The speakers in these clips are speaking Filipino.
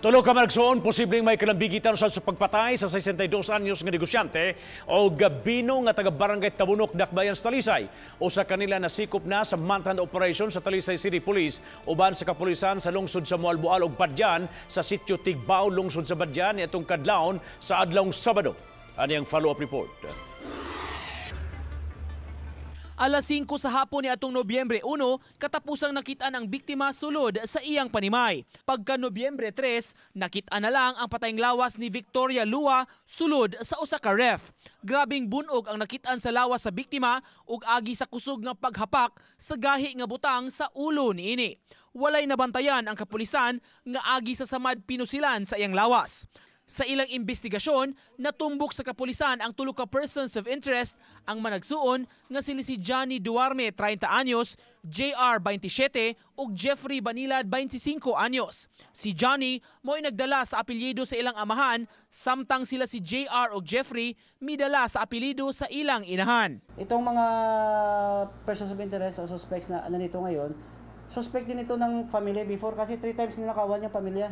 Tulo ka Magsuong, posibleng may kalambigitan sa pagpatay sa 62 anyos nga negosyante o gabino nga taga-barangay Tabunok, Dakbayan sa Talisay. O sa kanila nasikop na sa manhunt operation sa Talisay City Police uban sa kapulisan sa lungsod sa Mualbual ug Badyan sa sitio Tigbao, lungsod sa Badyan niadtong kadlawon sa adlawng Sabado. Ani ang follow-up report. Alas 5 sa hapon ni atong Nobyembre 1, katapusang nakitaan ang biktima sulod sa iyang panimay. Pagka Nobyembre 3, nakitaan na lang ang patayng lawas ni Victoria Lua sulod sa usa ka ref. Grabing bunog ang nakitaan sa lawas sa biktima ug agi sa kusog nga paghapak sa gahi nga butang sa ulo niini. Walay nabantayan ang kapulisan nga agi sa samad pinusilan sa iyang lawas. Sa ilang investigasyon, natumbok sa kapulisan ang tulo ka persons of interest ang managsuon nga sili si Johnny Duarme, 30 anyos, JR, 27, ug Jeffrey Banilad, 25 anyos. Si Johnny mo'y nagdala sa apelyido sa ilang amahan, samtang sila si JR ug Jeffrey midala sa apelyido sa ilang inahan. Itong mga persons of interest o suspects na nandito ngayon, suspect din ito ng family before kasi 3 times ninakawan niya pamilya.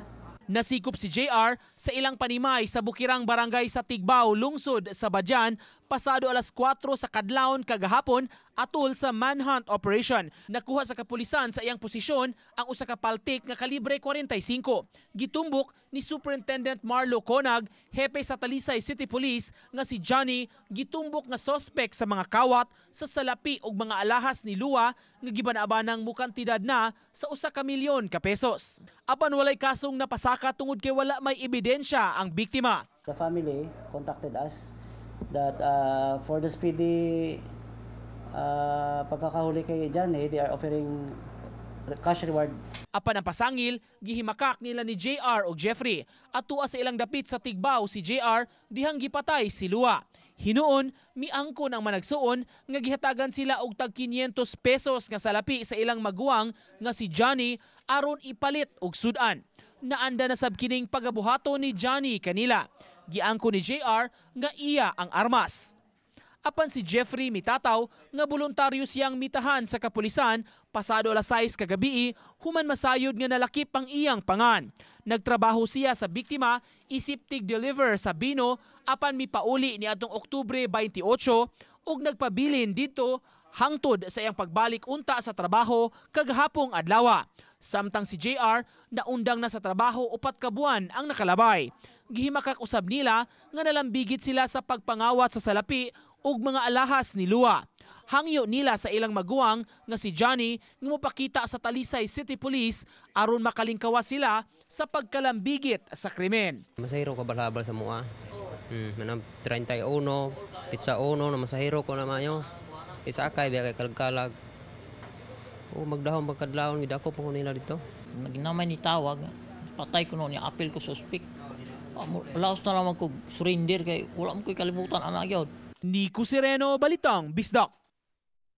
Nasikop si JR sa ilang panimay sa Bukirang Barangay sa Tigbao, lungsod sa Badyan, pasado alas 4 sa kadlawon kagahapon atol sa manhunt operation. Nakuha sa kapulisan sa iyang posisyon ang usa ka paltik nga kalibre 45. Gitumbok ni Superintendent Marlo Conag, hepe sa Talisay City Police, nga si Johnny gitumbok nga suspect sa mga kawat sa salapi ug mga alahas ni Lua nga gibanabanang mukantidad na sa 1 milyon ka pesos. Apan walay kasong napasaka tungod kay wala may ebidensya ang biktima. The family contacted us that for the speedy pagkakahuli kay Johnny, they are offering cash reward. Apan ang pasangil, gihimakak nila ni JR o Jeffrey. At tuwa sa ilang dapit sa Tigbao si JR, dihang gipatay si Lua. Hinuon, miangkon ang managsuon nga gihatagan sila og tag 500 pesos nga salapi sa ilang maguwang nga si Johnny aron ipalit og sudan. Naanda na sab kining pagabuhato ni Johnny kanila. Giangko ni JR nga iya ang armas. Apan si Jeffrey mitataw nga voluntaryo siyang mitahan sa kapulisan pasado alas 6 kagabi human masayod nga nalakip ang iyang pangan. Nagtrabaho siya sa biktima isip tig-deliver sa Bino apan mipauli ni atong Oktubre 28 ug nagpabilin dito hangtod sa iyang pagbalik unta sa trabaho kagahapong adlaw. Samtang si JR naundang na sa trabaho 4 ka buwan ang nakalabay. Gihimakak usab nila nga nalambigit sila sa pagpangawat sa salapi ug mga alahas ni Lua. Hangyo nila sa ilang maguwang nga si Johnny nga mopakita sa Talisay City Police aron makalingkawas sila sa pagkalambigit sa krimen. Masahiro ko balabal sa mua. Manam 31, pizza 1 na masahiro ko na mayo. Isakay biya kay kalkalag. O magdahom pagkadlawon gid ako pa nila dito. Naginamay ni tawag, patay ko noon, apil ko suspect. Laos na lang ko surrender kay wala mo ko'y kalimutan anak yun. Nico Sereno, Balitang Bisdak.